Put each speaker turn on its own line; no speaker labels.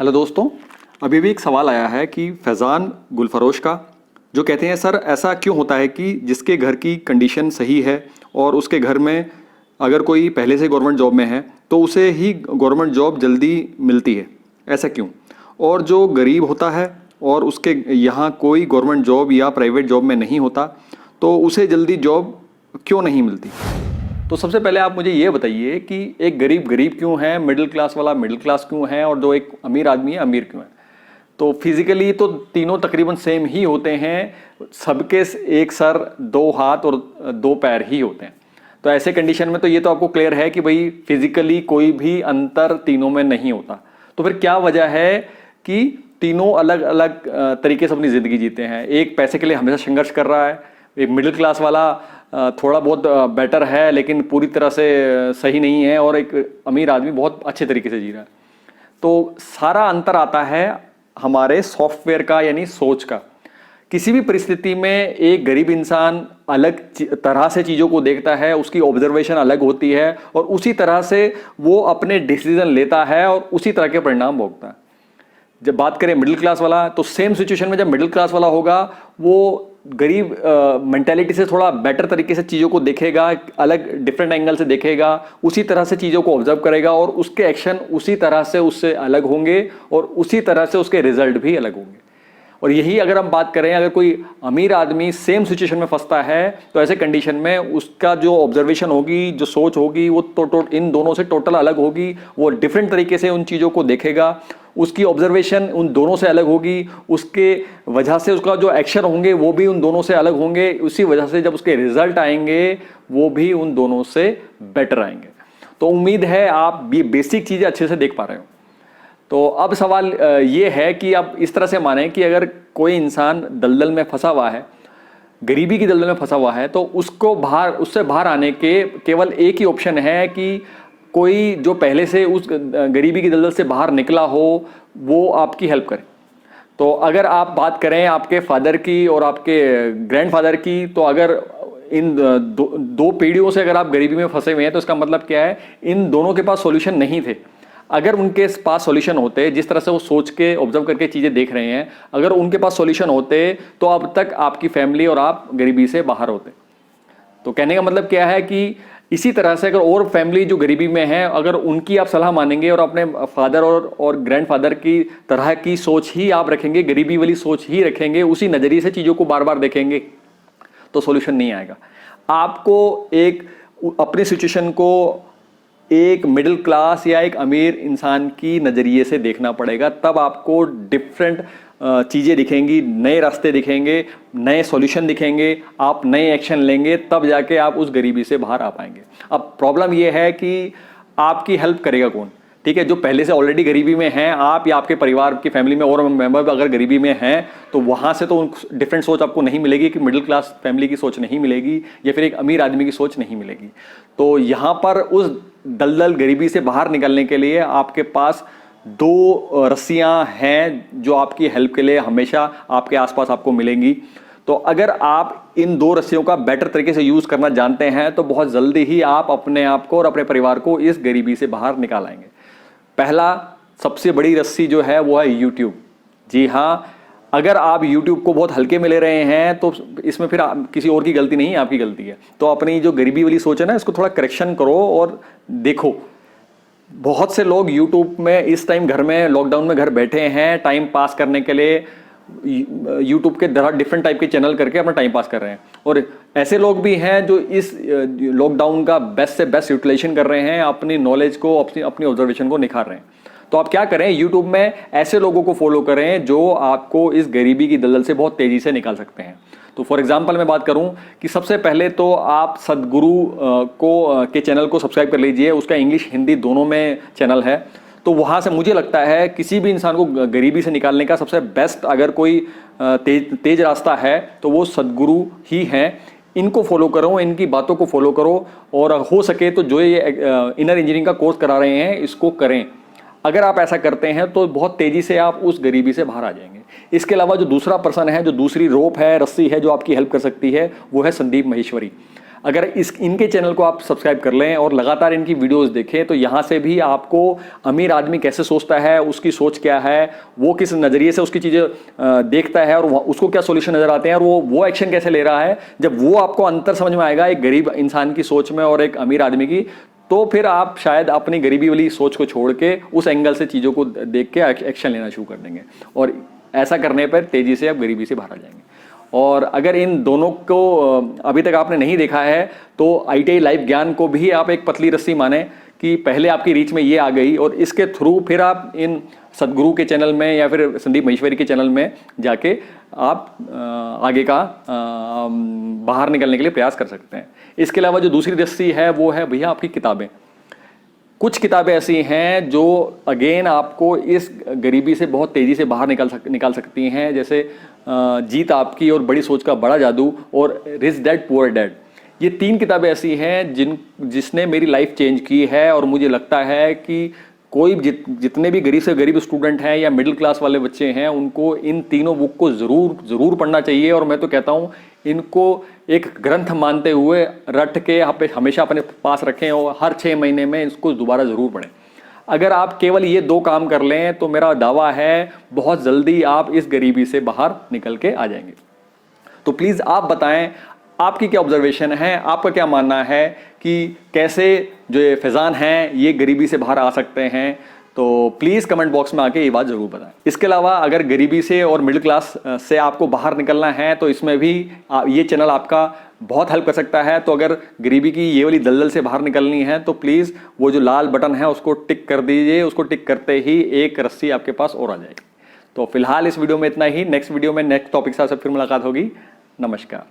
Hello दोस्तों, अभी भी एक सवाल आया है कि फैज़ान गुलफरोश का, जो कहते हैं सर ऐसा क्यों होता है कि जिसके घर की कंडीशन सही है और उसके घर में अगर कोई पहले से गवर्नमेंट जॉब में है तो उसे ही गवर्नमेंट जॉब जल्दी मिलती है, ऐसा क्यों? और जो गरीब होता है और उसके यहाँ कोई गवर्नमेंट जॉब या प्राइवेट जॉब में नहीं होता तो उसे जल्दी जॉब क्यों नहीं मिलती? तो सबसे पहले आप मुझे ये बताइए कि एक गरीब गरीब क्यों है, मिडिल क्लास वाला मिडिल क्लास क्यों है और जो एक अमीर आदमी है अमीर क्यों है? तो फिजिकली तो तीनों तकरीबन सेम ही होते हैं, सबके एक सर, दो हाथ और दो पैर ही होते हैं। तो ऐसे कंडीशन में तो ये तो आपको क्लियर है कि भाई फिजिकली कोई भी अंतर तीनों में नहीं होता। तो फिर क्या वजह है कि तीनों अलग अलग तरीके से अपनी ज़िंदगी जीते हैं? एक पैसे के लिए हमेशा संघर्ष कर रहा है, एक मिडिल क्लास वाला थोड़ा बहुत बेटर है लेकिन पूरी तरह से सही नहीं है, और एक अमीर आदमी बहुत अच्छे तरीके से जी रहा है। तो सारा अंतर आता है हमारे सॉफ्टवेयर का, यानी सोच का। किसी भी परिस्थिति में एक गरीब इंसान अलग तरह से चीज़ों को देखता है, उसकी ऑब्जर्वेशन अलग होती है और उसी तरह से वो अपने डिसीजन लेता है और उसी तरह के परिणाम भोगता है। जब बात करें मिडिल क्लास वाला, तो सेम सिचुएशन में जब मिडिल क्लास वाला होगा वो गरीब मेंटालिटी से थोड़ा बेटर तरीके से चीज़ों को देखेगा, अलग डिफरेंट एंगल से देखेगा, उसी तरह से चीज़ों को ऑब्जर्व करेगा और उसके एक्शन उसी तरह से उससे अलग होंगे और उसी तरह से उसके रिजल्ट भी अलग होंगे। और यही अगर हम बात करें, अगर कोई अमीर आदमी सेम सिचुएशन में फंसता है तो ऐसे कंडीशन में उसका जो ऑब्जर्वेशन होगी, जो सोच होगी, वो इन दोनों से टोटल अलग होगी। वो डिफरेंट तरीके से उन चीज़ों को देखेगा, उसकी ऑब्जर्वेशन उन दोनों से अलग होगी, उसके वजह से उसका जो एक्शन होंगे वो भी उन दोनों से अलग होंगे, उसी वजह से जब उसके रिजल्ट आएंगे वो भी उन दोनों से बेटर आएंगे। तो उम्मीद है आप ये बेसिक चीज़ें अच्छे से देख पा रहे हो। तो अब सवाल ये है कि आप इस तरह से माने कि अगर कोई इंसान दलदल में फंसा हुआ है, गरीबी की दलदल में फंसा हुआ है, तो उससे बाहर आने के केवल एक ही ऑप्शन है कि कोई जो पहले से उस गरीबी की दलदल से बाहर निकला हो वो आपकी हेल्प करे। तो अगर आप बात करें आपके फादर की और आपके ग्रैंडफादर की, तो अगर इन दो पीढ़ियों से अगर आप गरीबी में फंसे हुए हैं तो इसका मतलब क्या है, इन दोनों के पास सॉल्यूशन नहीं थे। अगर उनके पास सॉल्यूशन होते, जिस तरह से वो सोच के ऑब्जर्व करके चीज़ें देख रहे हैं, अगर उनके पास सॉल्यूशन होते तो अब तक आपकी फैमिली और आप गरीबी से बाहर होते। तो कहने का मतलब क्या है कि इसी तरह से अगर और फैमिली जो गरीबी में है, अगर उनकी आप सलाह मानेंगे और अपने फादर और ग्रैंडफादर की तरह की सोच ही आप रखेंगे, गरीबी वाली सोच ही रखेंगे, उसी नज़रिए से चीज़ों को बार बार देखेंगे, तो सॉल्यूशन नहीं आएगा। आपको एक अपनी सिचुएशन को एक मिडिल क्लास या एक अमीर इंसान की नज़रिए से देखना पड़ेगा, तब आपको डिफरेंट चीज़ें दिखेंगी, नए रास्ते दिखेंगे, नए सॉल्यूशन दिखेंगे, आप नए एक्शन लेंगे, तब जाके आप उस गरीबी से बाहर आ पाएंगे। अब प्रॉब्लम यह है कि आपकी हेल्प करेगा कौन? ठीक है, जो पहले से ऑलरेडी गरीबी में हैं, आप या आपके परिवार की फैमिली में और मेंबर अगर गरीबी में हैं, तो वहाँ से तो डिफरेंट सोच आपको नहीं मिलेगी कि मिडिल क्लास फैमिली की सोच नहीं मिलेगी या फिर एक अमीर आदमी की सोच नहीं मिलेगी। तो यहाँ पर उस दलदल गरीबी से बाहर निकलने के लिए आपके पास दो रस्सियाँ हैं जो आपकी हेल्प के लिए हमेशा आपके आसपास आपको मिलेंगी। तो अगर आप इन दो रस्सियों का बेटर तरीके से यूज़ करना जानते हैं तो बहुत जल्दी ही आप अपने आप को और अपने परिवार को इस गरीबी से बाहर निकाल आएंगे। पहला सबसे बड़ी रस्सी जो है वो है यूट्यूब। जी हाँ, अगर आप YouTube को बहुत हल्के में ले रहे हैं तो इसमें फिर किसी और की गलती नहीं, आपकी गलती है। तो अपनी जो गरीबी वाली सोच है ना, इसको थोड़ा करेक्शन करो और देखो। बहुत से लोग YouTube में इस टाइम घर में लॉकडाउन में घर बैठे हैं, टाइम पास करने के लिए YouTube के डिफरेंट टाइप के चैनल करके अपना टाइम पास कर रहे हैं, और ऐसे लोग भी हैं जो इस लॉकडाउन का बेस्ट से बेस्ट यूटिलाइजेशन कर रहे हैं, अपनी नॉलेज को, अपनी ऑब्जर्वेशन को निखार रहे हैं। तो आप क्या करें, YouTube में ऐसे लोगों को फॉलो करें जो आपको इस गरीबी की दलदल से बहुत तेजी से निकाल सकते हैं। तो फॉर एग्जांपल मैं बात करूं कि सबसे पहले तो आप सदगुरु के चैनल को सब्सक्राइब कर लीजिए। उसका इंग्लिश हिंदी दोनों में चैनल है। तो वहाँ से मुझे लगता है किसी भी इंसान को गरीबी से निकालने का सबसे बेस्ट अगर कोई तेज रास्ता है तो वो सदगुरु ही हैं। इनको फॉलो करो, इनकी बातों को फॉलो करो, और हो सके तो जो ये इनर इंजीनियरिंग का कोर्स करा रहे हैं इसको करें। अगर आप ऐसा करते हैं तो बहुत तेजी से आप उस गरीबी से बाहर आ जाएंगे। इसके अलावा जो दूसरा पर्सन है, जो दूसरी रोप है, रस्सी है जो आपकी हेल्प कर सकती है, वो है संदीप माहेश्वरी। अगर इनके चैनल को आप सब्सक्राइब कर लें और लगातार इनकी वीडियोस देखें तो यहाँ से भी आपको अमीर आदमी कैसे सोचता है, उसकी सोच क्या है, वो किस नज़रिए से उसकी चीज़ें देखता है और उसको क्या सोल्यूशन नज़र आते हैं और वो एक्शन कैसे ले रहा है। जब वो आपको अंतर समझ में आएगा एक गरीब इंसान की सोच में और एक अमीर आदमी की, तो फिर आप शायद अपनी गरीबी वाली सोच को छोड़ के उस एंगल से चीज़ों को देख के एक्शन लेना शुरू कर देंगे और ऐसा करने पर तेज़ी से आप गरीबी से बाहर आ जाएंगे। और अगर इन दोनों को अभी तक आपने नहीं देखा है तो ITI लाइव ज्ञान को भी आप एक पतली रस्सी माने कि पहले आपकी रीच में ये आ गई और इसके थ्रू फिर आप इन सदगुरु के चैनल में या फिर संदीप महेश्वरी के चैनल में जाके आप आगे का बाहर निकलने के लिए प्रयास कर सकते हैं। इसके अलावा जो दूसरी रस्सी है वो है भैया आपकी किताबें। कुछ किताबें ऐसी हैं जो अगेन आपको इस गरीबी से बहुत तेज़ी से बाहर निकाल सकती हैं, जैसे जीत आपकी और बड़ी सोच का बड़ा जादू और रिच डैड पुअर डैड। ये 3 किताबें ऐसी हैं जिसने मेरी लाइफ चेंज की है और मुझे लगता है कि कोई जितने भी गरीब से गरीब स्टूडेंट हैं या मिडिल क्लास वाले बच्चे हैं उनको इन तीनों बुक को ज़रूर पढ़ना चाहिए। और मैं तो कहता हूँ इनको एक ग्रंथ मानते हुए रट के हमेशा अपने पास रखें और हर 6 महीने में इसको दोबारा ज़रूर पढ़ें। अगर आप केवल ये 2 काम कर लें तो मेरा दावा है बहुत जल्दी आप इस गरीबी से बाहर निकल के आ जाएंगे। तो प्लीज़ आप बताएं आपकी क्या ऑब्जर्वेशन है, आपका क्या मानना है कि कैसे जो ये फैज़ान हैं ये गरीबी से बाहर आ सकते हैं। तो प्लीज़ कमेंट बॉक्स में आके ये बात ज़रूर बताएं। इसके अलावा अगर गरीबी से और मिडिल क्लास से आपको बाहर निकलना है तो इसमें भी ये चैनल आपका बहुत हेल्प कर सकता है। तो अगर गरीबी की ये वाली दलदल से बाहर निकलनी है तो प्लीज़ वो जो लाल बटन है उसको टिक कर दीजिए। उसको टिक करते ही एक रस्सी आपके पास और आ जाएगी। तो फिलहाल इस वीडियो में इतना ही। नेक्स्ट वीडियो में नेक्स्ट टॉपिक से फिर मुलाकात होगी। नमस्कार।